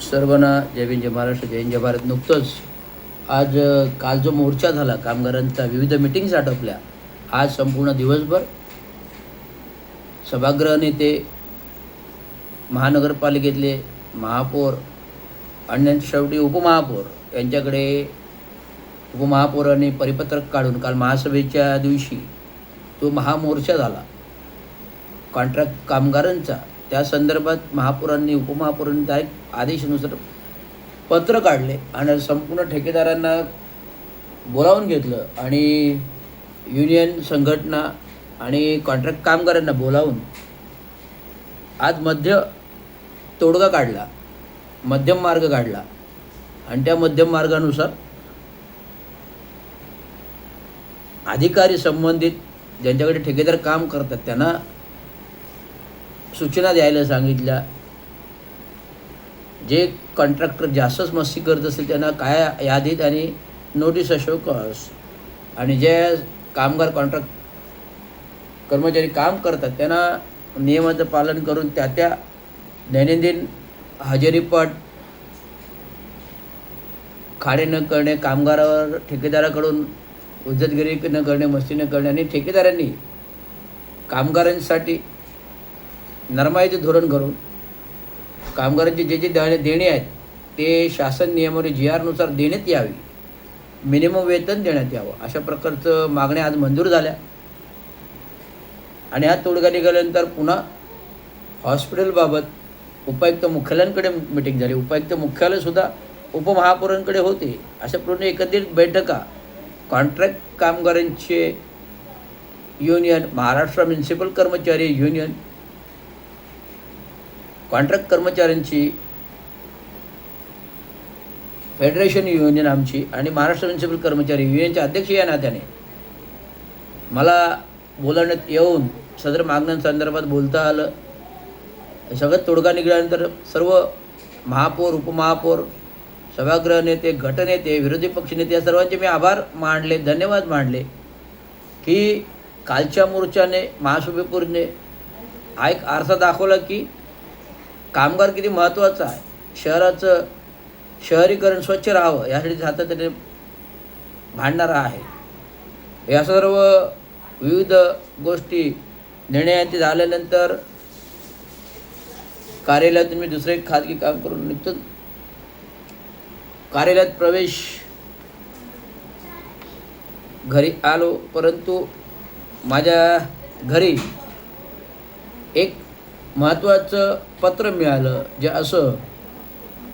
सर्वांना जय भीम, जय महाराष्ट्र, जय हिंद, जय भारत. नुकतंच आज काल जो मोर्चा झाला कामगारांचा, विविध मिटिंग्स आटोपल्या. आज संपूर्ण दिवसभर सभागृह नेते, महानगरपालिकेतले महापौर आणि शेवटी उपमहापौर यांच्याकडे उपमहापौरांनी परिपत्रक काढून काल महासभेच्या दिवशी तो महामोर्चा झाला कॉन्ट्रॅक्ट कामगारांचा. त्या संदर्भात महापौरांनी उपमहापौरांनी त्या आदेशानुसार पत्र काढले आणि संपूर्ण ठेकेदारांना बोलावून घेतलं आणि युनियन संघटना आणि कॉन्ट्रॅक्ट कामगारांना बोलावून आज तोडगा काढला, मध्यम मार्ग काढला. आणि त्या मध्यम मार्गानुसार अधिकारी संबंधित ज्यांच्याकडे ठेकेदार काम करतात त्यांना सूचना द्यायला सांगितल्या. जे कॉन्ट्रॅक्टर जास्तच मस्ती करत असतील त्यांना काय यादीत आणि नोटीस शो कॉस, आणि जे कामगार कॉन्ट्रॅक्ट कर्मचारी काम करतात त्यांना नियमाचं पालन करून त्या दैनंदिन हजेरीपट खाडे न करणे, कामगारावर ठेकेदाराकडून उद्धतगिरी न करणे, मस्ती न करणे, आणि ठेकेदारांनी कामगारांसाठी नरमाईचे धोरण करून कामगारांची जे देणे आहेत ते शासन नियमावली GR नुसार देण्यात यावी, मिनिमम वेतन देण्यात यावं, अशा प्रकारचं मागण्या आज मंजूर झाल्या. आणि हा तोडगा निघाल्यानंतर पुन्हा हॉस्पिटलबाबत उपायुक्त मुख्यालयांकडे मिटिंग झाली. उपायुक्त मुख्यालयसुद्धा उपमहापौरांकडे होते. अशा पूर्ण एकत्रित बैठका कॉन्ट्रॅक्ट कामगारांचे युनियन, महाराष्ट्र म्युनिसिपल कर्मचारी युनियन, कॉन्ट्रॅक्ट कर्मचाऱ्यांची फेडरेशन युनियन आमची आणि महाराष्ट्र म्युनिसिपल कर्मचारी युनियनचे अध्यक्ष या नात्याने मला बोलवण्यात येऊन सदर मागण्यांसंदर्भात बोलता आलं. सगळं तोडगा निघाल्यानंतर सर्व महापौर, उपमहापौर, सभागृह नेते, गटनेते, विरोधी पक्षनेते या सर्वांचे मी आभार मानले, धन्यवाद मानले की कालच्या मोर्चाने, महासभेपूरने हा एक आरसा दाखवला की कामगार किती महत्त्वाचा आहे. शहराचं शहरीकरण स्वच्छ राहावं यासाठी सातत्याने भांडणारा आहे. या सर्व विविध गोष्टी निर्णयांची झाल्यानंतर कार्यालयातून मी दुसरं एक खाजगी काम करून निघतो. कार्यालयात प्रवेश घरी आलो, परंतु माझ्या घरी एक महत्त्वाचं पत्र मिळालं.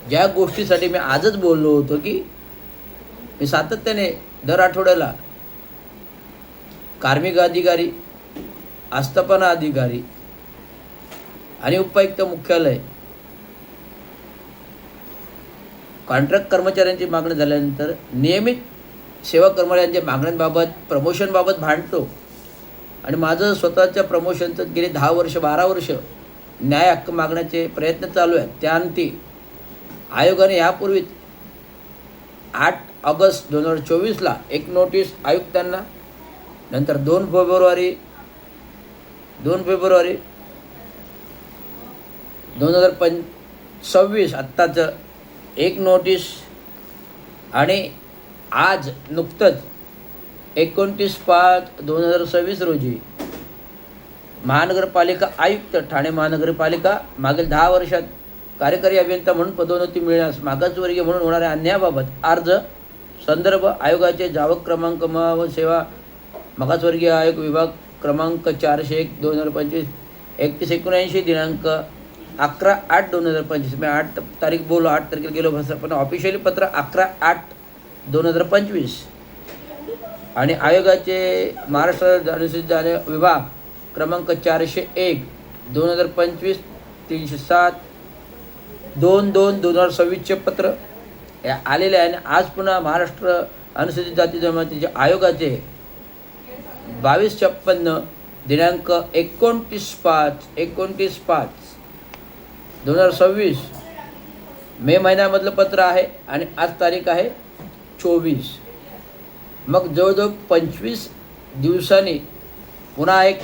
ज्या गोष्टीसाठी मी आजच बोललो होतो की मी सातत्याने दर आठवड्याला कार्मिक अधिकारी, आस्थापना अधिकारी आणि उपायुक्त मुख्यालय, कॉन्ट्रॅक्ट कर्मचाऱ्यांची मागणी झाल्यानंतर नियमित सेवा कर्मचाऱ्यांच्या मागण्यांबाबत, प्रमोशनबाबत भांडतो. आणि माझं स्वतःच्या प्रमोशनचं गेले 10 वर्ष, 12 वर्ष न्याय हक्क मागण्याचे प्रयत्न चालू आहेत. त्याअंती आयोगाने यापूर्वीच 8 ऑगस्ट 2024ला एक नोटीस आयुक्तांना, नंतर 2 फेब्रुवारी 2026 आत्ताचं एक नोटीस, आणि आज नुकतंच 29/5/2026 रोजी महानगरपालिका आयुक्त, ठाणे महानगरपालिका मागील 10 वर्षात कार्यकारी अभियंता म्हणून पदोन्नती मिळण्यास मागासवर्गीय म्हणून होणाऱ्या अन्यायाबाबत अर्ज संदर्भ आयोगाचे जावक क्रमांक व सेवा मागासवर्गीय आयोग विभाग क्रमांक 401/2025 3179 दिनांक 11/8/2025. मी 8 तारीख बोललो, 8 तारखेला गेलो, पण ऑफिशियली पत्र 11/8/2025. आणि आयोगाचे महाराष्ट्र अनुसूचित विभाग क्रमांक 401/2025 307/2/2026 पत्र आलेले आहे. आणि आज पुन्हा महाराष्ट्र अनुसूचित जाती जमातीचे आयोगाचे 2256 दिनांक 29/5/2026 मे महिन्यामधलं पत्र आहे आणि आज तारीख आहे 24. मग जवळजवळ 25 दिवसांनी पुन्हा एक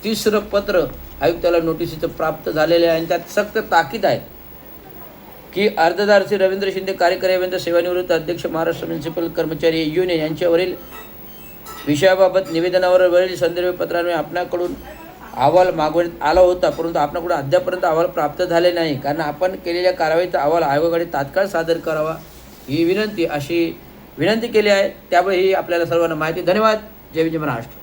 तिसरं पत्र आयुक्ताला नोटिसीचं प्राप्त झालेले आहे आणि त्यात सक्त ताकीद आहे की अर्जदार श्री रवींद्र शिंदे कार्यकारी अभियंता सेवानिवृत्त अध्यक्ष महाराष्ट्र म्युनिसिपल कर्मचारी युनियन यांच्यावरील विषयाबाबत निवेदनावर वरील संदर्भ पत्राने आपणाकडून अहवाल मागवण्यात आला होता, परंतु आपणाकडून अद्यापर्यंत अहवाल प्राप्त झाले नाही. कारण आपण केलेल्या कारवाईचा अहवाल आयोगाकडे तात्काळ सादर करावा ही विनंती केली आहे. त्यामुळे ही आपल्याला सर्वांना माहिती. धन्यवाद. जय विजय महाराष्ट्र.